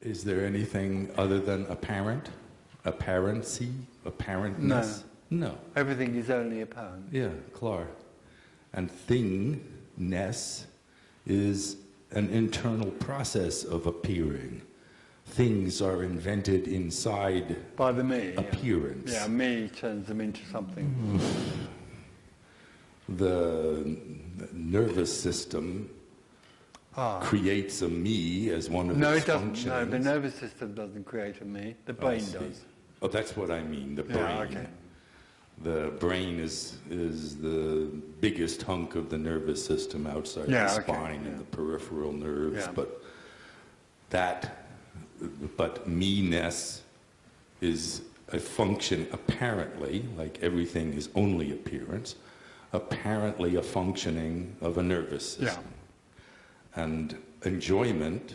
Is there anything other than apparent? Apparency? Apparentness? No. Everything is only apparent. Yeah, klar. And thingness is an internal process of appearing. Things are invented inside by the me appearance. Yeah, me turns them into something. The nervous system creates a me as one of its functions. No, the nervous system doesn't create a me. The brain does. Oh, that's what I mean. The brain. Yeah, okay. The brain is the biggest hunk of the nervous system outside the spine and the peripheral nerves, but me-ness is a function apparently, like everything is only appearance, apparently a functioning of a nervous system. Yeah. And enjoyment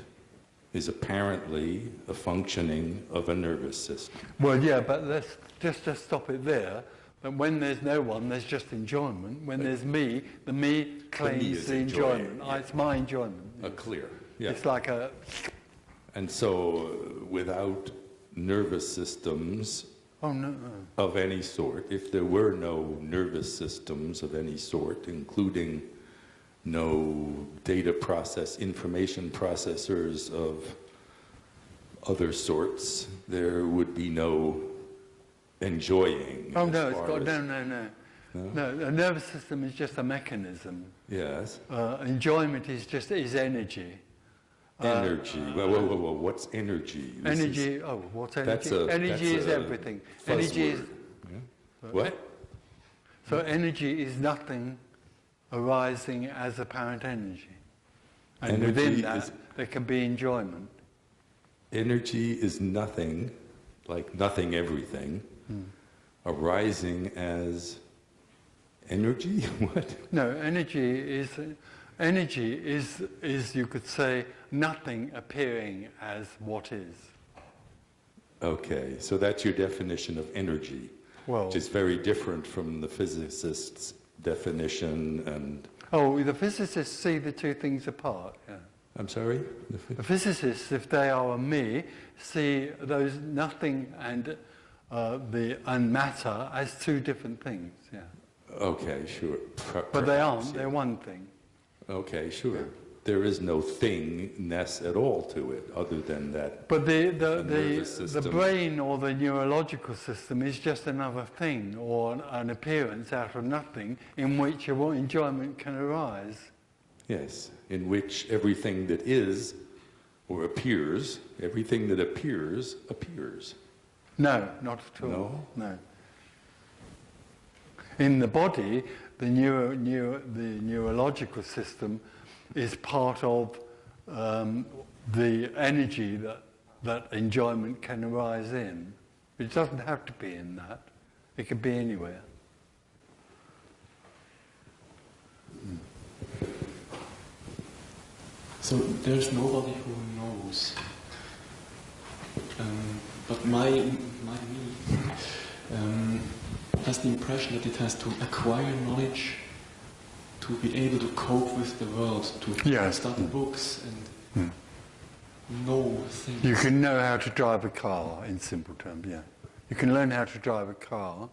is apparently a functioning of a nervous system. Well, yeah, but let's just stop it there. But when there's no one, there's just enjoyment. When there's me, the me claims the enjoyment. Yeah. It's my enjoyment. Clear. Yeah. It's like a... And so, without nervous systems of any sort, if there were no nervous systems of any sort, including no data process, information processors of other sorts, there would be no enjoying. Oh no, it's got no. A nervous system is just a mechanism. Yes. Enjoyment is energy. Energy. Well, what's energy? Energy. What's energy? Energy is everything. Energy is. Yeah. What? So energy is nothing arising as apparent energy, and energy within that there can be enjoyment. Energy is nothing, like nothing, everything, arising as energy. What? No, energy is you could say nothing appearing as what is. Okay, so that's your definition of energy, which is very different from the physicist's definition and... Oh, the physicists see the two things apart. Yeah. I'm sorry? The physicists, if they are a me, see those nothing and matter as two different things. Yeah. Okay, sure. But they aren't. They're one thing. Okay, sure. Yeah. There is no thingness at all to it, other than that. But the brain or the neurological system is just another thing or an appearance out of nothing in which enjoyment can arise. Yes, in which everything that is or appears, everything that appears, appears. No, not at all. No. In the body, the neurological system is part of the energy that enjoyment can arise in. It doesn't have to be in that. It can be anywhere. So there's nobody who knows. But my me has the impression that it has to acquire knowledge to be able to cope with the world, to study books and know things. You can know how to drive a car, in simple terms, yeah. You can learn how to drive a car.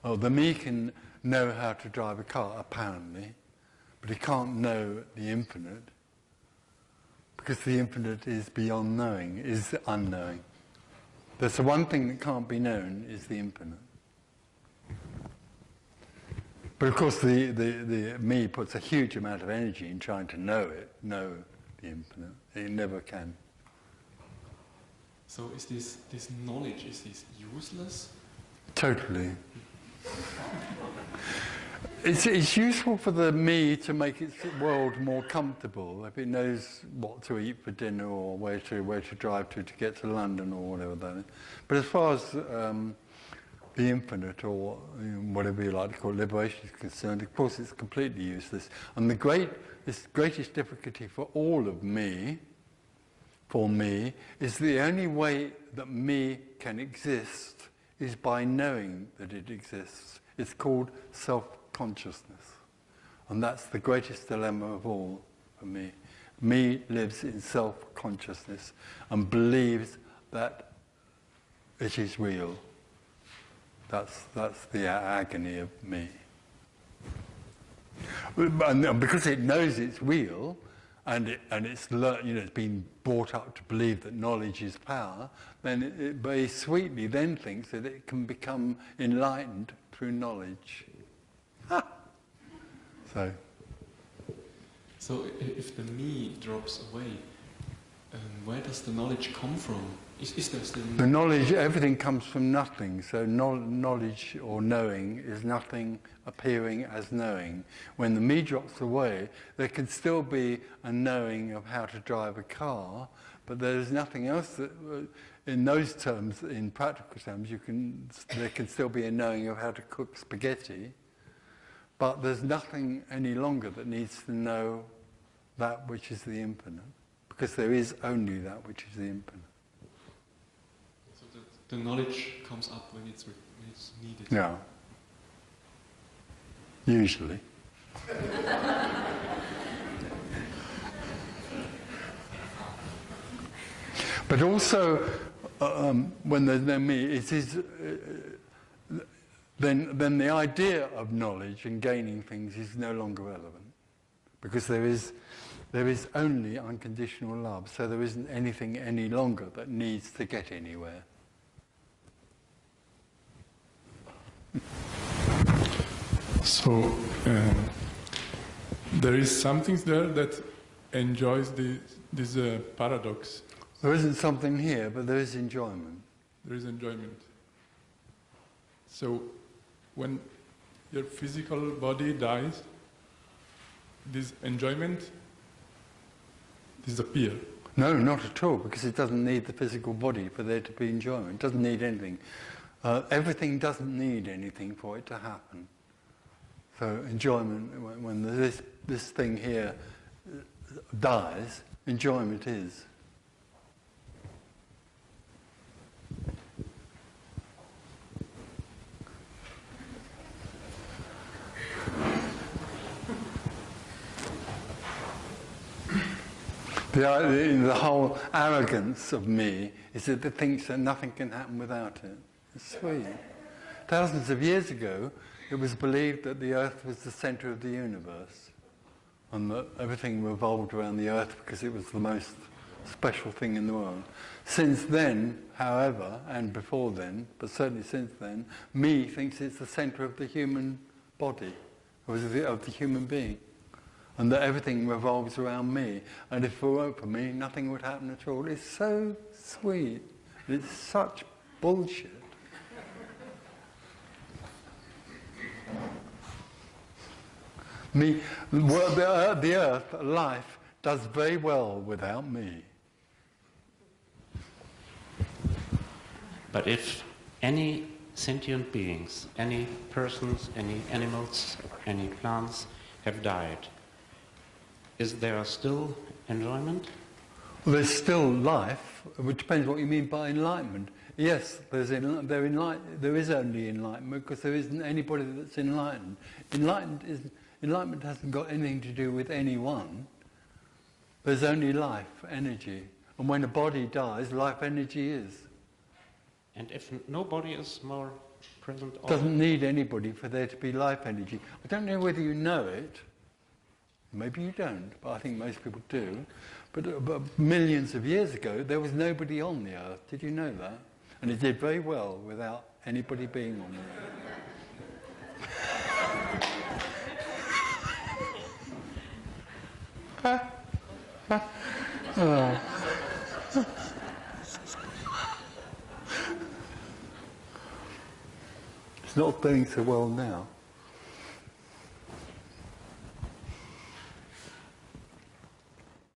Oh, the me can know how to drive a car, apparently, but he can't know the infinite, because the infinite is beyond knowing, is unknowing. There's the one thing that can't be known is the infinite. But of course the me puts a huge amount of energy in trying to know the infinite. It never can. So is this knowledge, is this useless? Totally. It's useful for the me to make its world more comfortable, if it knows what to eat for dinner or where to drive to get to London or whatever that is. But as far as the infinite, or whatever you like to call it, liberation is concerned, of course it's completely useless. And the greatest difficulty for all of me, is the only way that me can exist is by knowing that it exists. It's called self-consciousness. And that's the greatest dilemma of all for me. Me lives in self-consciousness and believes that it is real. That's the agony of me. And because it knows it's real, and it's learned, it's been brought up to believe that knowledge is power, then it very sweetly then thinks that it can become enlightened through knowledge. So if the me drops away, where does the knowledge come from? Is there still the knowledge? Everything comes from nothing. So knowledge or knowing is nothing appearing as knowing. When the me drops away, there can still be a knowing of how to drive a car, but there is nothing else that, in those terms, in practical terms, there can still be a knowing of how to cook spaghetti, but there's nothing any longer that needs to know that which is the infinite, because there is only that which is the infinite. So the knowledge comes up when it's needed. Yeah. Usually. But also, when there's no me, it is then the idea of knowledge and gaining things is no longer relevant, because there is only unconditional love. So there isn't anything any longer that needs to get anywhere. So there is something there that enjoys this paradox. There isn't something here, but there is enjoyment. There is enjoyment. So when your physical body dies, this enjoyment disappears. No, not at all, because it doesn't need the physical body for there to be enjoyment. It doesn't need anything. Everything doesn't need anything for it to happen. So enjoyment, when this thing here dies, enjoyment is. The whole arrogance of me is that it thinks that nothing can happen without it. It's sweet. Thousands of years ago, it was believed that the earth was the center of the universe, and that everything revolved around the earth because it was the most special thing in the world. Since then, however, and before then, but certainly since then, me thinks it's the center of the human body, or of the human being, and that everything revolves around me. And if it weren't for me, nothing would happen at all. It's so sweet. It's such bullshit. The earth, life, does very well without me. But if any sentient beings, any persons, any animals, any plants have died, is there still enjoyment? Well, there's still life, which depends what you mean by enlightenment. Yes, there is only enlightenment, because there isn't anybody that's enlightened. Enlightenment hasn't got anything to do with anyone. There's only life, energy. And when a body dies, life energy is. And if nobody is more present... It doesn't need anybody for there to be life energy. I don't know whether you know it. Maybe you don't, but I think most people do. But millions of years ago, there was nobody on the earth. Did you know that? And it did very well without anybody being on the earth. It's not doing so well now.